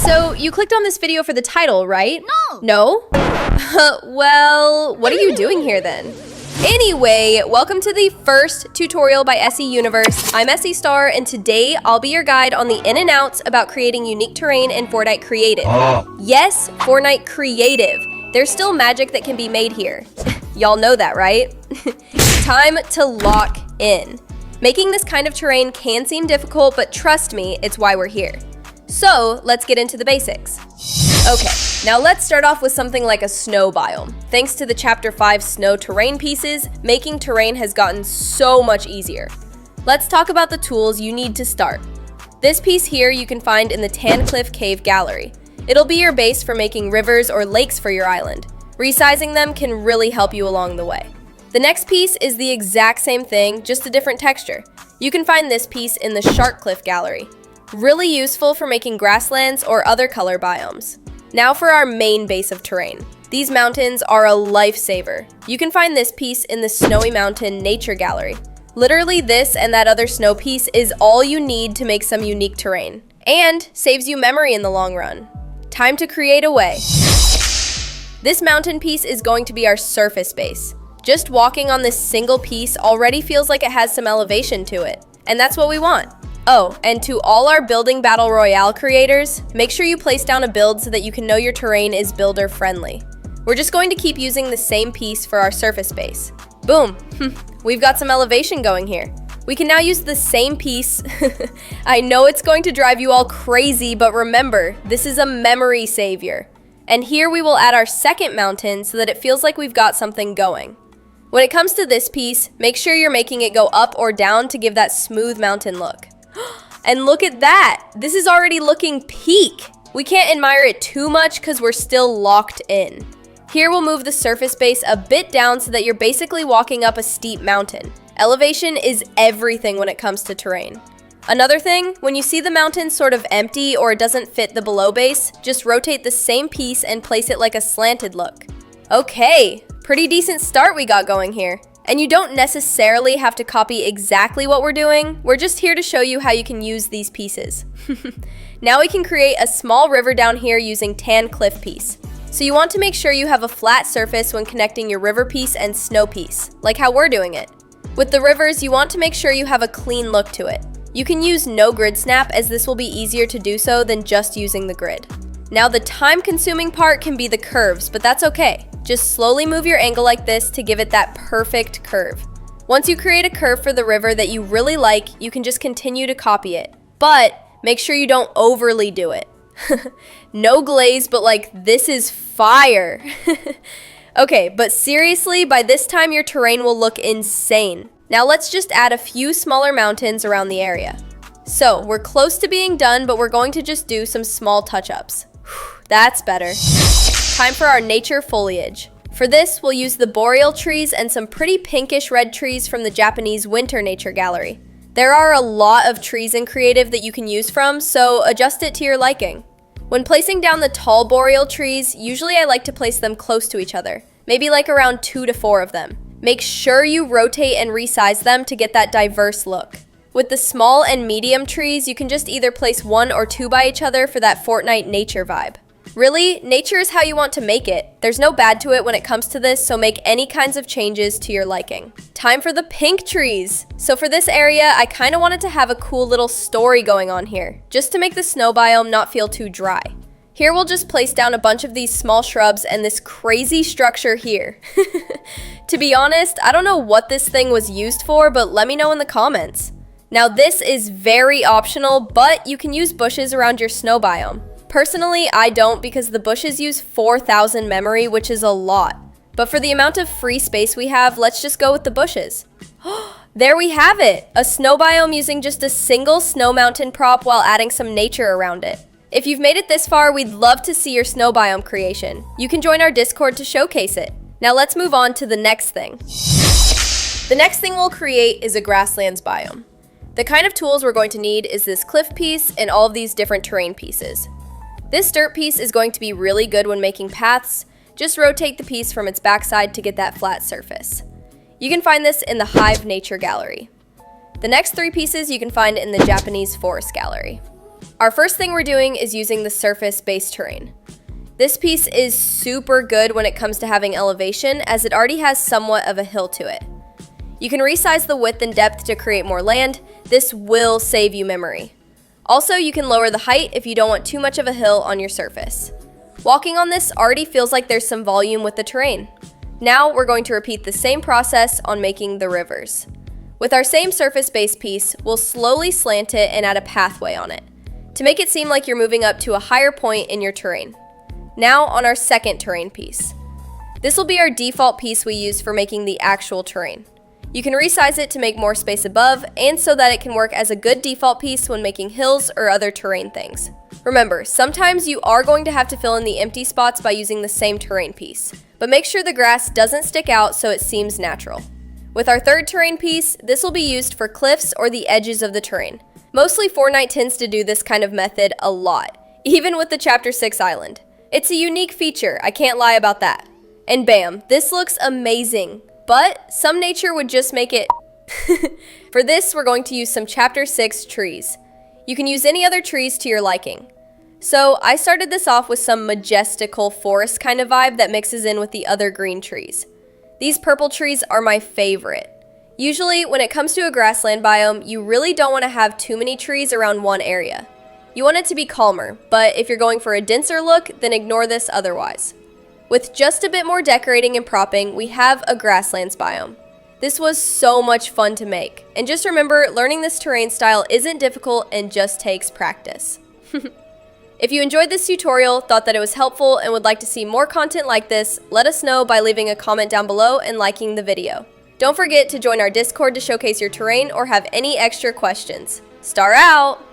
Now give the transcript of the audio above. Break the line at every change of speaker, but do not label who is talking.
So, you clicked on this video for the title, right?
No!
No? Well, what are you doing here then? Anyway, welcome to the first tutorial by SEuniverse. I'm SEstar, and today I'll be your guide on the in and outs about creating unique terrain in Fortnite Creative. Yes, Fortnite Creative. There's still magic that can be made here. Y'all know that, right? Time to lock in. Making this kind of terrain can seem difficult, but trust me, it's why we're here. So, let's get into the basics. Okay, now let's start off with something like a snow biome. Thanks to the Chapter 5 snow terrain pieces, making terrain has gotten so much easier. Let's talk about the tools you need to start. This piece here you can find in the 𝒂𝒛𝒛𝒛 gallery. It'll be your base for making rivers or lakes for your island. Resizing them can really help you along the way. The next piece is the exact same thing, just a different texture. You can find this piece in the 𝒉 gallery. Really useful for making grasslands or other color biomes. Now for our main base of terrain. These mountains are a lifesaver. You can find this piece in the Snowy Mountain Nature Gallery. Literally this and that other snow piece is all you need to make some unique terrain. And saves you memory in the long run. Time to create a way. This mountain piece is going to be our surface base. Just walking on this single piece already feels like it has some elevation to it. And that's what we want. Oh, and to all our building battle royale creators, make sure you place down a build so that you can know your terrain is builder friendly. We're just going to keep using the same piece for our surface base. Boom, we've got some elevation going here. We can now use the same piece. I know it's going to drive you all crazy, but remember, this is a memory savior. And here we will add our second mountain so that it feels like we've got something going. When it comes to this piece, make sure you're making it go up or down to give that smooth mountain look. And look at that! This is already looking peak! We can't admire it too much because we're still locked in. Here we'll move the surface base a bit down so that you're basically walking up a steep mountain. Elevation is everything when it comes to terrain. Another thing, when you see the mountain sort of empty or it doesn't fit the below base, just rotate the same piece and place it like a slanted look. Okay, pretty decent start we got going here. And you don't necessarily have to copy exactly what we're doing, we're just here to show you how you can use these pieces. Now we can create a small river down here using 𝒂𝒛𝒛𝒛 piece. So you want to make sure you have a flat surface when connecting your river piece and snow piece, like how we're doing it. With the rivers, you want to make sure you have a clean look to it. You can use no grid snap as this will be easier to do so than just using the grid. Now the time-consuming part can be the curves, but that's okay. Just slowly move your angle like this to give it that perfect curve. Once you create a curve for the river that you really like, you can just continue to copy it. But make sure you don't overly do it. No glaze, but like this is fire. Okay, but seriously, by this time your terrain will look insane. Now let's just add a few smaller mountains around the area. So we're close to being done, but we're going to just do some small touch-ups. That's better. Time for our nature foliage. For this, we'll use the boreal trees and some pretty pinkish red trees from the Japanese winter nature gallery. There are a lot of trees in Creative that you can use from, so adjust it to your liking. When placing down the tall boreal trees, usually I like to place them close to each other, maybe like around 2 to 4 of them. Make sure you rotate and resize them to get that diverse look. With the small and medium trees, you can just either place 1 or 2 by each other for that Fortnite nature vibe. Really, nature is how you want to make it. There's no bad to it when it comes to this, so make any kinds of changes to your liking. Time for the pink trees. So for this area, I kind of wanted to have a cool little story going on here, just to make the snow biome not feel too dry. Here we'll just place down a bunch of these small shrubs and this crazy structure here. To be honest, I don't know what this thing was used for, but let me know in the comments. Now this is very optional, but you can use bushes around your snow biome. Personally, I don't because the bushes use 4,000 memory, which is a lot. But for the amount of free space we have, let's just go with the bushes. There we have it! A snow biome using just a single snow mountain prop while adding some nature around it. If you've made it this far, we'd love to see your snow biome creation. You can join our Discord to showcase it. Now let's move on to the next thing. The next thing we'll create is a grasslands biome. The kind of tools we're going to need is this cliff piece and all of these different terrain pieces. This dirt piece is going to be really good when making paths. Just rotate the piece from its backside to get that flat surface. You can find this in the Hive Nature Gallery. The next 3 pieces you can find in the Japanese Forest Gallery. Our first thing we're doing is using the surface-based terrain. This piece is super good when it comes to having elevation, as it already has somewhat of a hill to it. You can resize the width and depth to create more land. This will save you memory. Also, you can lower the height if you don't want too much of a hill on your surface. Walking on this already feels like there's some volume with the terrain. Now we're going to repeat the same process on making the rivers. With our same surface-based piece, we'll slowly slant it and add a pathway on it, to make it seem like you're moving up to a higher point in your terrain. Now on our second terrain piece. This will be our default piece we use for making the actual terrain. You can resize it to make more space above, and so that it can work as a good default piece when making hills or other terrain things. Remember, sometimes you are going to have to fill in the empty spots by using the same terrain piece, but make sure the grass doesn't stick out so it seems natural. With our third terrain piece, this will be used for cliffs or the edges of the terrain. Mostly Fortnite tends to do this kind of method a lot, even with the Chapter 6 island. It's a unique feature, I can't lie about that. And bam, this looks amazing. But some nature would just make it. For this, we're going to use some Chapter 6 trees. You can use any other trees to your liking. So I started this off with some majestical forest kind of vibe that mixes in with the other green trees. These purple trees are my favorite. Usually, when it comes to a grassland biome, you really don't want to have too many trees around one area. You want it to be calmer, but if you're going for a denser look, then ignore this otherwise. With just a bit more decorating and propping, we have a grasslands biome. This was so much fun to make, and just remember, learning this terrain style isn't difficult and just takes practice. If you enjoyed this tutorial, thought that it was helpful, and would like to see more content like this, let us know by leaving a comment down below and liking the video. Don't forget to join our Discord to showcase your terrain or have any extra questions. Star out!